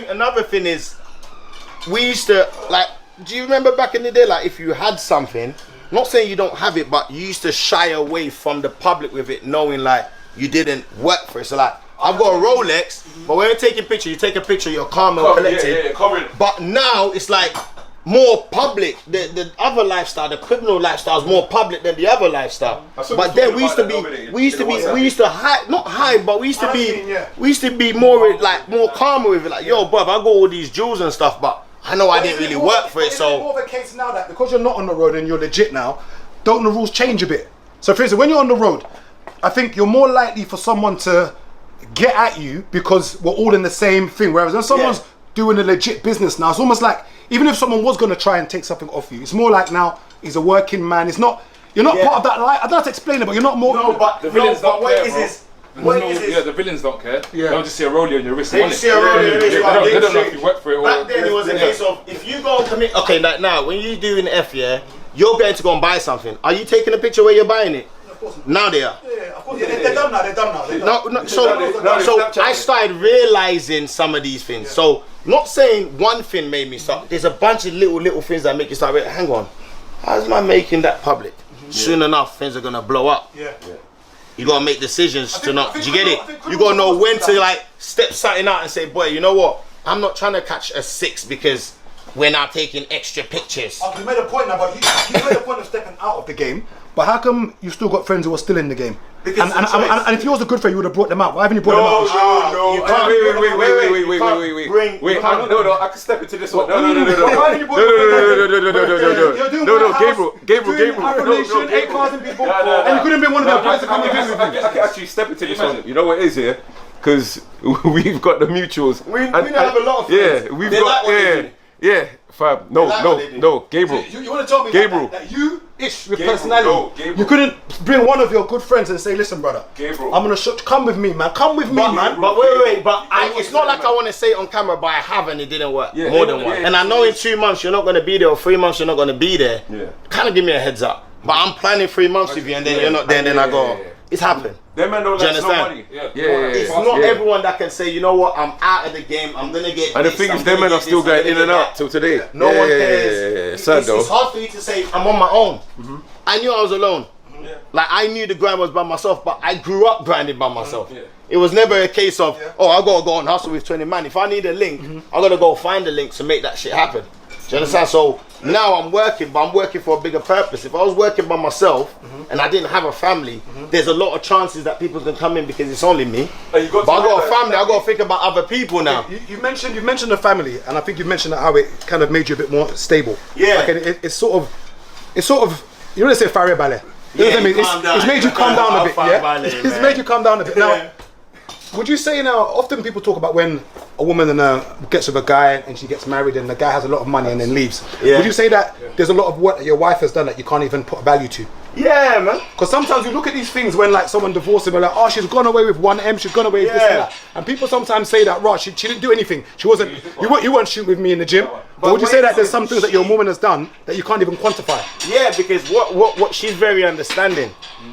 think another thing is, we used to, like, do you remember back in the day, like, if you had something, not saying you don't have it, but you used to shy away from the public with it, knowing, like, you didn't work for it. So, like, I've got a Rolex, but when you're taking pictures, you take a picture, you're calm and collected. But now, it's like, more public. The other lifestyle, the criminal lifestyle, is more public than the other lifestyle. But then we used to hide, not hide, but we used to be more like more calmer with it. Like, yo, bruv, I got all these jewels and stuff, but I know I didn't really work for it. So it's more of a case now that because you're not on the road and you're legit now, don't the rules change a bit? So for instance, when you're on the road, I think you're more likely for someone to get at you because we're all in the same thing. Whereas when someone's doing a legit business now, it's almost like, even if someone was going to try and take something off you, it's more like now he's a working man. It's not, you're not part of that life. I don't have to explain it, but you're not more. No, but the villains don't care, bro. Yeah, the villains don't care. Yeah. They'll just see a rollie on your wrist. They just see a rollie on your wrist. They don't know if you work for it. Back then it was a case of, if you go and commit, okay, like now, when you do an F, you're going to go and buy something. Are you taking a picture where you're buying it? Now they are. Yeah, of course. They're done now. So I started realizing some of these things. So not saying one thing made me start. There's a bunch of little things that make you start. Hang on, how's man making that public? Soon enough, things are gonna blow up. You gotta make decisions to not. Do you get it? You gotta know when to like step something out and say, boy, you know what? I'm not trying to catch a 6 because we're now taking extra pictures. You made a point now, but you made a point of stepping out of the game. But how come you still got friends who are still in the game? Because and if you was a good friend, you would have brought them out. Why haven't you brought them out? No, you can't. Wait, no, I can step into this one. No, Gabriel. 8,000 people, and you couldn't be one of them guys to come and visit. I can actually step into this one. You know what it is here? Because we've got the mutuals. We have a lot of friends. Yeah, we've got, yeah, fam. No, Gabriel. You want to tell me that you ish with Gabriel, personality? no, Gabriel. You couldn't bring one of your good friends and say, listen, brother, Gabriel, I'm gonna come with me, man. Come with me, man. But wait. But it's not like I want to say it on camera, but I have and it didn't work. More than one. And I know in 2 months you're not gonna be there, or 3 months you're not gonna be there. Kind of give me a heads up. But I'm planning 3 months with you, and then you're not there, and then I go, it's happened. Them man don't like no money. It's not everyone that can say, you know what, I'm out of the game, I'm gonna get. And the thing is, them men are still going in and out till today. No one cares. It's hard for you to say, I'm on my own. I knew I was alone. Like, I knew the grind was by myself, but I grew up grinding by myself. It was never a case of, oh, I gotta go and hustle with 20 man. If I need a link, I gotta go find the link to make that shit happen. Do you understand? So now I'm working, but I'm working for a bigger purpose. If I was working by myself and I didn't have a family, there's a lot of chances that people can come in because it's only me. But I got a family. I got to think about other people now. You mentioned the family, and I think you mentioned how it kind of made you a bit more stable. Like it's sort of you know they say fire ballet. You know what I mean? It's made you calm down a bit. It's made you calm down a bit. Now, would you say now? Often people talk about when a woman gets with a guy and she gets married and the guy has a lot of money and then leaves. Would you say that there's a lot of work that your wife has done that you can't even put a value to? Yeah, man. Because sometimes you look at these things when like someone divorces and we're like, oh, she's gone away with 1M, she's gone away with this and that. And people sometimes say that, right, she didn't do anything. She wasn't, you weren't shooting with me in the gym. But would you say that there's some things that your woman has done that you can't even quantify? Yeah, because what she's very understanding.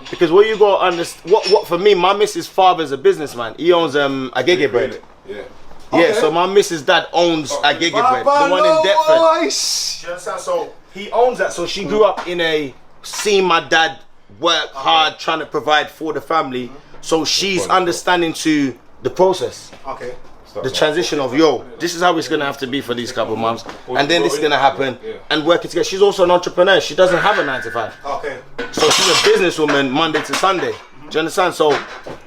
Because what you got to understand, what for me, my missus' father's a businessman. He owns Agege bread. Yeah, so my missus' dad owns Agege bread, the one in Deptford. You understand? So he owns that. So she grew up in seeing my dad work hard, trying to provide for the family. So she's understanding to the process. The transition of, yo, this is how it's going to have to be for these couple of months. And then this is going to happen. And working together. She's also an entrepreneur. She doesn't have a 9 to 5. So she's a businesswoman Monday to Sunday. Do you understand? So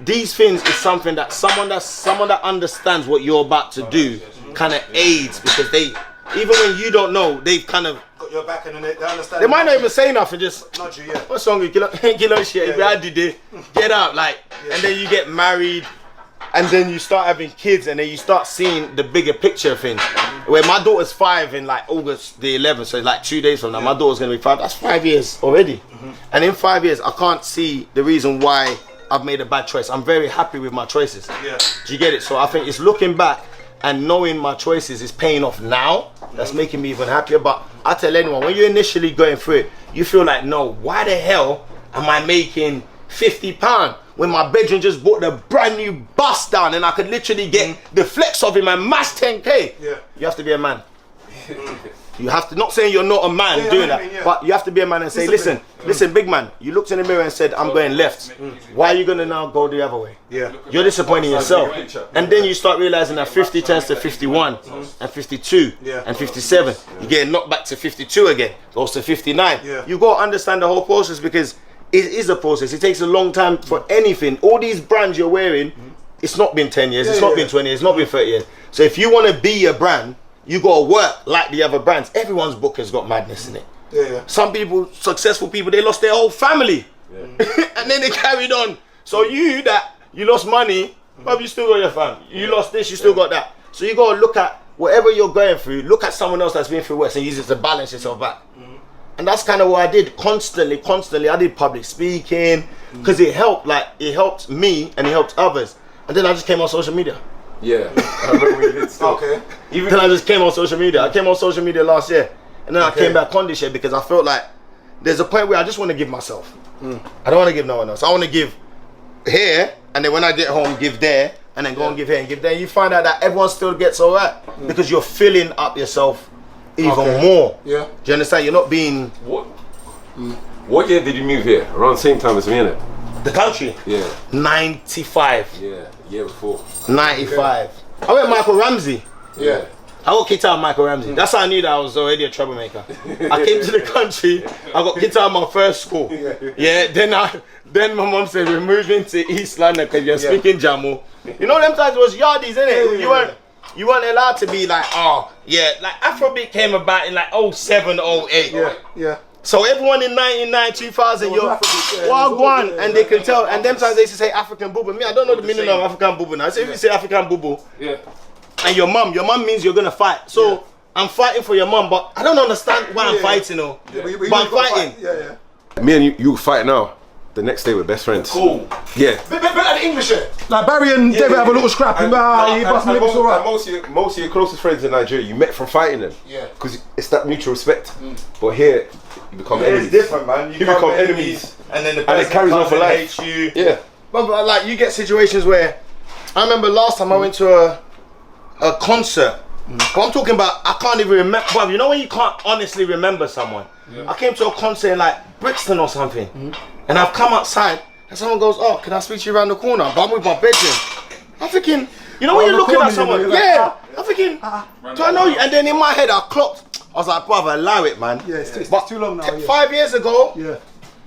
these things is something that someone that understands what you're about to do kind of aids, because they, even when you don't know, they've kind of got your back and they understand. They might not even say nothing, just nudge you, what's wrong with you? Shit, get out, like, and then you get married. And then you start having kids, and then you start seeing the bigger picture of things. Where my daughter's 5 in like August the 11th, so like 2 days from now, my daughter's gonna be 5. That's 5 years already. And in 5 years, I can't see the reason why I've made a bad choice. I'm very happy with my choices. Do you get it? So I think it's looking back and knowing my choices is paying off now. That's making me even happier. But I tell anyone, when you're initially going through it, you feel like, no, why the hell am I making £50 when my bedroom just bought the brand new bus down and I could literally get the flex of him and mass 10k. Yeah. You have to be a man. You have to, not saying you're not a man doing that, but you have to be a man and say, listen, big man, you looked in the mirror and said, I'm going left. Why are you going to now go the other way? Yeah. You're disappointing yourself. And then you start realizing that 50 turns to 51 and 52 and 57. You get knocked back to 52 again, goes to 59. You got to understand the whole process because it is a process. It takes a long time for anything. All these brands you're wearing, it's not been 10 years, it's not been 20 years, it's not been 30 years. So if you want to be a brand, you gotta work like the other brands. Everyone's book has got madness in it. Some people, successful people, they lost their whole family. And then they carried on. So you lost money, but you still got your family. You lost this, you still got that. So you gotta look at whatever you're going through, look at someone else that's been through worse and use it to balance yourself back. And that's kind of what I did constantly. I did public speaking, because it helped me and it helped others. And then I just came on social media. Yeah, I remember we did stuff. Okay. Then I just came on social media. I came on social media last year. And then I came back on this year because I felt like there's a point where I just want to give myself. I don't want to give no one else. I want to give here, and then when I get home, give there, and then go and give here and give there. And you find out that everyone still gets all right because you're filling up yourself even more. Yeah. Do you understand? You're not being... What year did you move here? Around the same time as me, innit? The country? Yeah. 95. Yeah, year before. 95. I went Michael Ramsey. Yeah. I got kicked out of Michael Ramsey. That's how I knew that I was already a troublemaker. I came to the country, I got kicked out of my first school. Yeah, then my mom said, we're moving to East London because you're speaking Jamu. You know them times it was yardies, innit? You weren't allowed to be like, like Afrobeat came about in like 07, 08. Yeah. So everyone in 99, 2000, you're Wagwan, and they can tell. And them times they used to say African boo. Me, I don't know the meaning of African boo now. So if you say African boo, and your mum means you're gonna fight. So I'm fighting for your mum, but I don't understand why I'm fighting, but I'm fighting. Me and you fight now. The next day we're best friends. Cool. Yeah. Better than English. Like Barry and David have a little scrap. He bust me, it's alright. Most of your closest friends in Nigeria, you met from fighting them. Yeah. Because it's that mutual respect. But here, you become enemies. It's different, man. You become enemies, and then the person it carries on for life. Hates you. Yeah. But like you get situations where, I remember last time I went to a concert. But I'm talking about, I can't even remember. But you know when you can't honestly remember someone? I came to a concert in like Brixton or something, and I've come outside and someone goes, "Oh, can I speak to you around the corner?" But I'm with my bedroom. I'm thinking, you know when you're looking at someone, I'm thinking, do I know you? And then in my head I clocked. I was like, brother, allow it, man. Yeah, it's too long now. 5 years ago,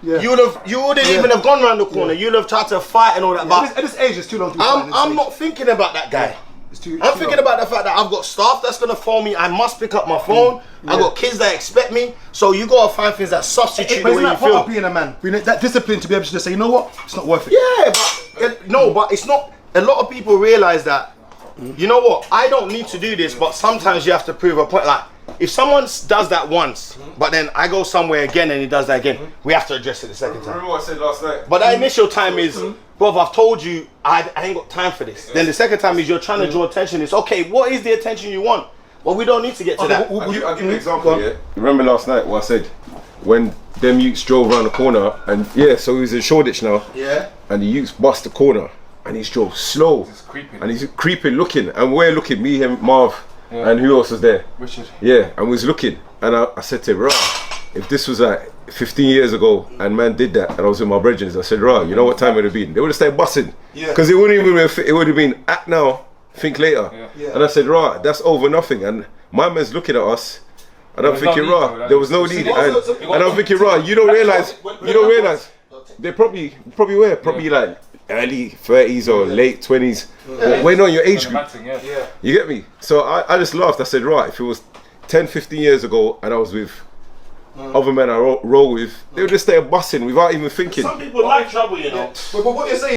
you wouldn't even have gone around the corner. You'd have tried to fight and all that. But at this age, it's too long. I'm not thinking about that guy. I'm thinking about the fact that I've got staff that's gonna phone me. I must pick up my phone. I got kids that expect me. So you gotta find things that substitute the way you feel. Being a man, that discipline to be able to just say, you know what, it's not worth it. Yeah, but it's not. A lot of people realize that. You know what? I don't need to do this, but sometimes you have to prove a point. Like if someone does that once, but then I go somewhere again and he does that again, we have to address it the second time. Remember what I said last night? But that initial time is, brother, I've told you I ain't got time for this. Then the second time is you're trying to draw attention. It's okay, what is the attention you want? Well, we don't need to get to that. I'll give you an example. Yeah. Remember last night what I said? When them youths drove around the corner and so he was in Shoreditch now. Yeah. And the youths bust the corner and he drove slow. And he's creeping, looking, and we're looking, me, him, Marv, and who else was there? Richard. Yeah, and we was looking, and I said to him, right, if this was like 15 years ago and man did that and I was with my brethren, I said, right, you know what time it would have been? They would have started bussing. Because it wouldn't even it would have been act now, think later. And I said, right, that's over nothing. And my man's looking at us and I'm thinking, right, there was no need. And I'm thinking, right, you don't realise, they probably were, like early 30s or late 20s. We're not in your age group. You get me? So I just laughed. I said, right, if it was 10, 15 years ago and I was with other men I roll with, they would just start bussing without even thinking. Some people like trouble, you know. But what you're saying